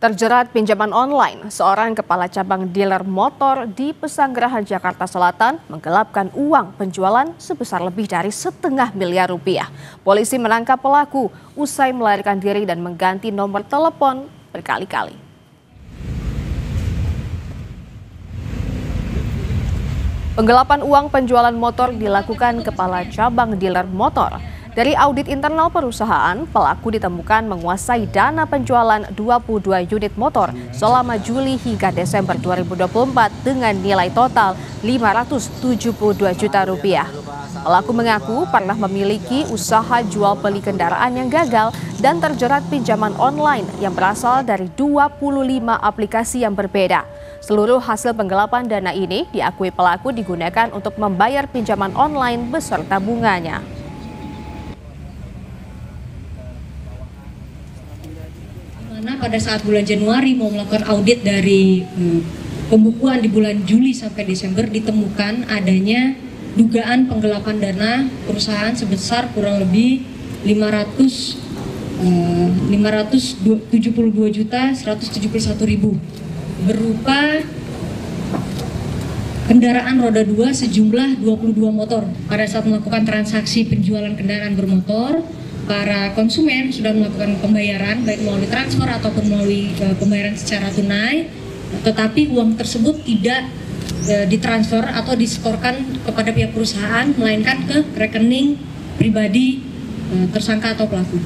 Terjerat pinjaman online, seorang kepala cabang dealer motor di Pesanggerahan Jakarta Selatan menggelapkan uang penjualan sebesar lebih dari setengah miliar rupiah. Polisi menangkap pelaku usai melarikan diri dan mengganti nomor telepon berkali-kali. Penggelapan uang penjualan motor dilakukan kepala cabang dealer motor. Dari audit internal perusahaan, pelaku ditemukan menguasai dana penjualan 22 unit motor selama Juli hingga Desember 2024 dengan nilai total 572 juta rupiah. Pelaku mengaku pernah memiliki usaha jual beli kendaraan yang gagal dan terjerat pinjaman online yang berasal dari 25 aplikasi yang berbeda. Seluruh hasil penggelapan dana ini diakui pelaku digunakan untuk membayar pinjaman online beserta bunganya. Pada saat bulan Januari mau melakukan audit dari pembukuan di bulan Juli sampai Desember, ditemukan adanya dugaan penggelapan dana perusahaan sebesar kurang lebih 572.171.000 berupa kendaraan roda 2 sejumlah 22 motor. Pada saat melakukan transaksi penjualan kendaraan bermotor, para konsumen sudah melakukan pembayaran baik melalui transfer ataupun melalui pembayaran secara tunai, tetapi uang tersebut tidak ditransfer atau disetorkan kepada pihak perusahaan, melainkan ke rekening pribadi tersangka atau pelaku.